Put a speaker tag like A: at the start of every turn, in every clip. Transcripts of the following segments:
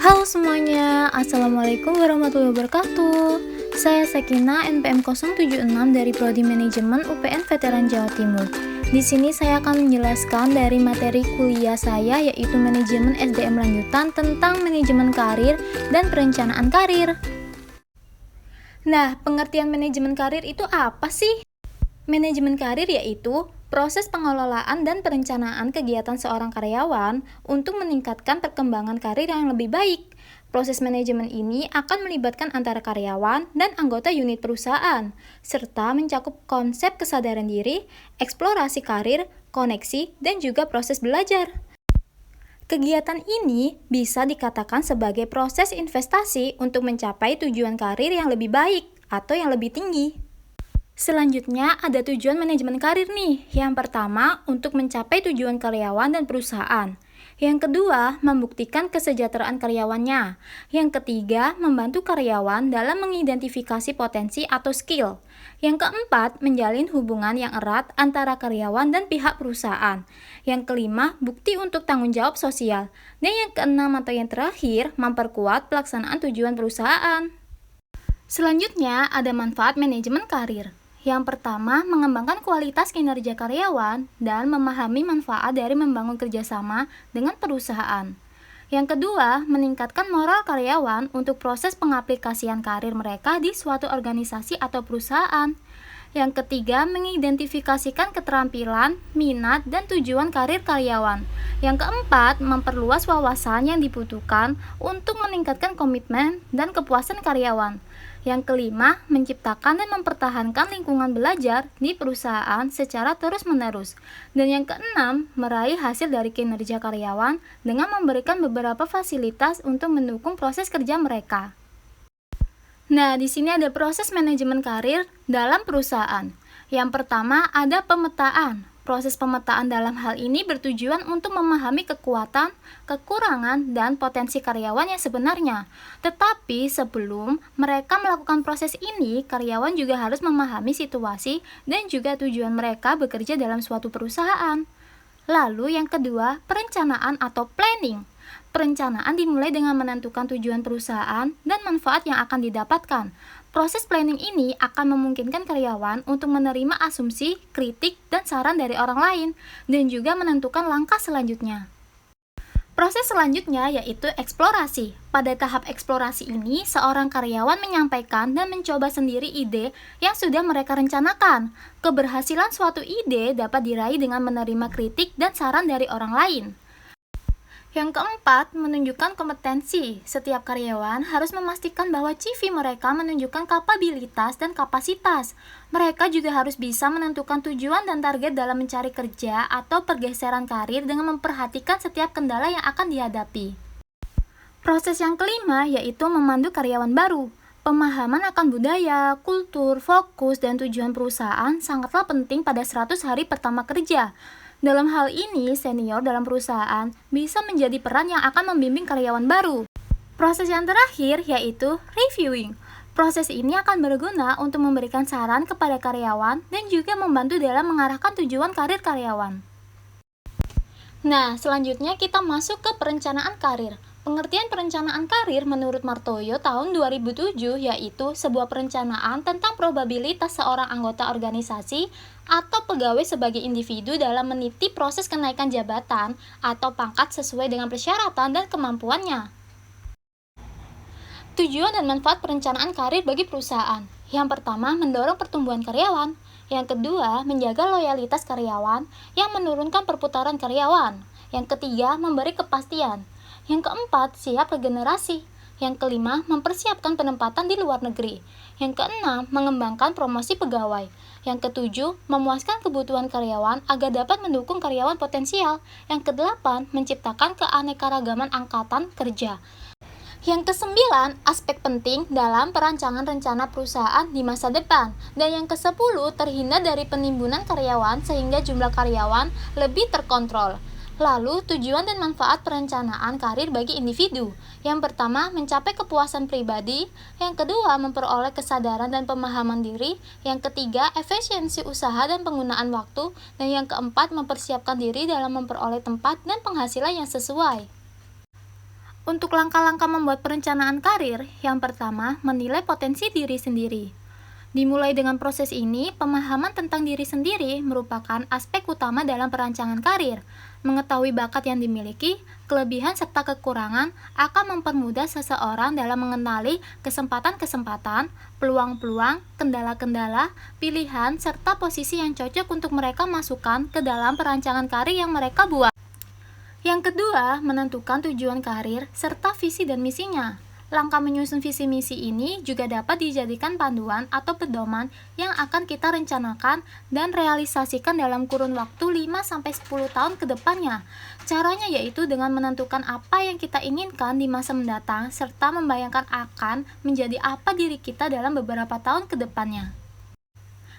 A: Halo semuanya, Assalamualaikum warahmatullahi wabarakatuh. Saya Sakina, NPM 076 dari Prodi Manajemen UPN Veteran Jawa Timur. Di sini saya akan menjelaskan dari materi kuliah saya, yaitu Manajemen SDM Lanjutan tentang manajemen karir dan perencanaan karir. Nah, pengertian manajemen karir itu apa sih? Manajemen karir yaitu proses pengelolaan dan perencanaan kegiatan seorang karyawan untuk meningkatkan perkembangan karir yang lebih baik. Proses manajemen ini akan melibatkan antara karyawan dan anggota unit perusahaan, serta mencakup konsep kesadaran diri, eksplorasi karir, koneksi, dan juga proses belajar. Kegiatan ini bisa dikatakan sebagai proses investasi untuk mencapai tujuan karir yang lebih baik atau yang lebih tinggi. Selanjutnya ada tujuan manajemen karir nih. Yang pertama, untuk mencapai tujuan karyawan dan perusahaan. Yang kedua, membuktikan kesejahteraan karyawannya. Yang ketiga, membantu karyawan dalam mengidentifikasi potensi atau skill. Yang keempat, menjalin hubungan yang erat antara karyawan dan pihak perusahaan. Yang kelima, bukti untuk tanggung jawab sosial. Dan yang keenam atau yang terakhir, memperkuat pelaksanaan tujuan perusahaan. Selanjutnya, ada manfaat manajemen karir. Yang pertama, mengembangkan kualitas kinerja karyawan dan memahami manfaat dari membangun kerjasama dengan perusahaan. Yang kedua, meningkatkan moral karyawan untuk proses pengaplikasian karir mereka di suatu organisasi atau perusahaan. Yang ketiga, mengidentifikasikan keterampilan, minat, dan tujuan karir karyawan. Yang keempat, memperluas wawasan yang dibutuhkan untuk meningkatkan komitmen dan kepuasan karyawan. Yang kelima, menciptakan dan mempertahankan lingkungan belajar di perusahaan secara terus-menerus. Dan yang keenam, meraih hasil dari kinerja karyawan dengan memberikan beberapa fasilitas untuk mendukung proses kerja mereka. Nah, di sini ada proses manajemen karir dalam perusahaan. Yang pertama, ada pemetaan. Proses pemetaan dalam hal ini bertujuan untuk memahami kekuatan, kekurangan, dan potensi karyawan yang sebenarnya. Tetapi sebelum mereka melakukan proses ini, karyawan juga harus memahami situasi dan juga tujuan mereka bekerja dalam suatu perusahaan. Lalu yang kedua, perencanaan atau planning. Perencanaan dimulai dengan menentukan tujuan perusahaan dan manfaat yang akan didapatkan. Proses planning ini akan memungkinkan karyawan untuk menerima asumsi, kritik, dan saran dari orang lain, dan juga menentukan langkah selanjutnya. Proses selanjutnya yaitu eksplorasi. Pada tahap eksplorasi ini, seorang karyawan menyampaikan dan mencoba sendiri ide yang sudah mereka rencanakan. Keberhasilan suatu ide dapat diraih dengan menerima kritik dan saran dari orang lain. Yang keempat, menunjukkan kompetensi. Setiap karyawan harus memastikan bahwa CV mereka menunjukkan kapabilitas dan kapasitas. Mereka juga harus bisa menentukan tujuan dan target dalam mencari kerja atau pergeseran karir dengan memperhatikan setiap kendala yang akan dihadapi. Proses yang kelima yaitu memandu karyawan baru. Pemahaman akan budaya, kultur, fokus, dan tujuan perusahaan sangatlah penting pada 100 hari pertama kerja. Dalam hal ini, senior dalam perusahaan bisa menjadi peran yang akan membimbing karyawan baru. Proses yang terakhir yaitu reviewing. Proses ini akan berguna untuk memberikan saran kepada karyawan dan juga membantu dalam mengarahkan tujuan karir karyawan. Nah, selanjutnya kita masuk ke perencanaan karir. Pengertian perencanaan karir menurut Martoyo tahun 2007 yaitu sebuah perencanaan tentang probabilitas seorang anggota organisasi atau pegawai sebagai individu dalam meniti proses kenaikan jabatan atau pangkat sesuai dengan persyaratan dan kemampuannya. Tujuan dan manfaat perencanaan karir bagi perusahaan. Yang pertama, mendorong pertumbuhan karyawan. Yang kedua, menjaga loyalitas karyawan yang menurunkan perputaran karyawan. Yang ketiga, memberi kepastian. Yang keempat, siap regenerasi. Yang kelima, mempersiapkan penempatan di luar negeri. Yang keenam, mengembangkan promosi pegawai. Yang ketujuh, memuaskan kebutuhan karyawan agar dapat mendukung karyawan potensial. Yang kedelapan, menciptakan keanekaragaman angkatan kerja. Yang kesembilan, aspek penting dalam perancangan rencana perusahaan di masa depan. Dan yang kesepuluh, terhindar dari penimbunan karyawan sehingga jumlah karyawan lebih terkontrol. Lalu, tujuan dan manfaat perencanaan karir bagi individu. Yang pertama, mencapai kepuasan pribadi. Yang kedua, memperoleh kesadaran dan pemahaman diri. Yang ketiga, efisiensi usaha dan penggunaan waktu. Dan yang keempat, mempersiapkan diri dalam memperoleh tempat dan penghasilan yang sesuai. Untuk langkah-langkah membuat perencanaan karir, yang pertama, menilai potensi diri sendiri. Dimulai dengan proses ini, pemahaman tentang diri sendiri merupakan aspek utama dalam perancangan karir. Mengetahui bakat yang dimiliki, kelebihan serta kekurangan akan mempermudah seseorang dalam mengenali kesempatan-kesempatan, peluang-peluang, kendala-kendala, pilihan, serta posisi yang cocok untuk mereka masukkan ke dalam perancangan karir yang mereka buat. Yang kedua, menentukan tujuan karir serta visi dan misinya. Langkah menyusun visi misi ini juga dapat dijadikan panduan atau pedoman yang akan kita rencanakan dan realisasikan dalam kurun waktu 5-10 tahun ke depannya. Caranya yaitu dengan menentukan apa yang kita inginkan di masa mendatang serta membayangkan akan menjadi apa diri kita dalam beberapa tahun ke depannya.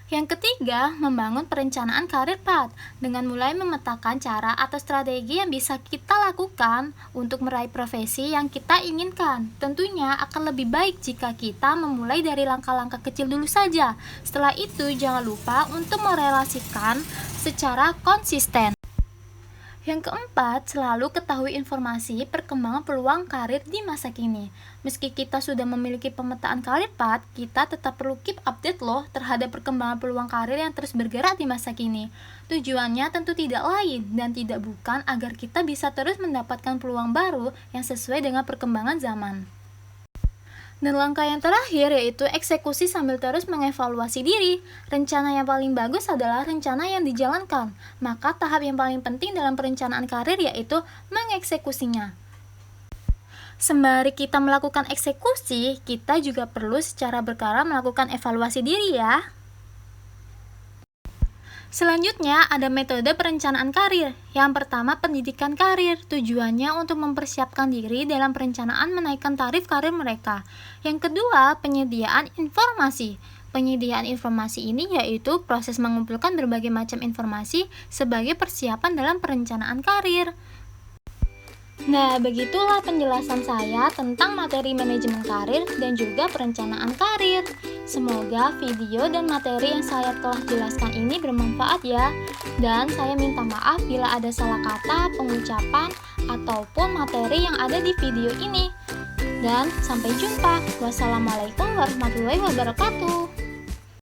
A: Yang ketiga, membangun perencanaan karir path dengan mulai memetakan cara atau strategi yang bisa kita lakukan untuk meraih profesi yang kita inginkan. Tentunya akan lebih baik jika kita memulai dari langkah-langkah kecil dulu saja. Setelah itu, jangan lupa untuk merelasikan secara konsisten. Yang keempat, selalu ketahui informasi perkembangan peluang karir di masa kini. Meski kita sudah memiliki pemetaan karir path, kita tetap perlu keep update loh terhadap perkembangan peluang karir yang terus bergerak di masa kini. Tujuannya tentu tidak lain dan tidak bukan agar kita bisa terus mendapatkan peluang baru yang sesuai dengan perkembangan zaman. Dan langkah yang terakhir yaitu eksekusi sambil terus mengevaluasi diri. Rencana yang paling bagus adalah rencana yang dijalankan. Maka tahap yang paling penting dalam perencanaan karir yaitu mengeksekusinya. Sembari kita melakukan eksekusi, kita juga perlu secara berkala melakukan evaluasi diri ya. Selanjutnya ada metode perencanaan karir. Yang pertama, pendidikan karir. Tujuannya untuk mempersiapkan diri dalam perencanaan menaikkan tarif karir mereka. Yang kedua, penyediaan informasi. Penyediaan informasi ini yaitu proses mengumpulkan berbagai macam informasi sebagai persiapan dalam perencanaan karir. Nah, begitulah penjelasan saya tentang materi manajemen karir dan juga perencanaan karir. Semoga video dan materi yang saya telah jelaskan ini bermanfaat ya. Dan saya minta maaf bila ada salah kata, pengucapan, ataupun materi yang ada di video ini. Dan sampai jumpa. Wassalamualaikum warahmatullahi wabarakatuh.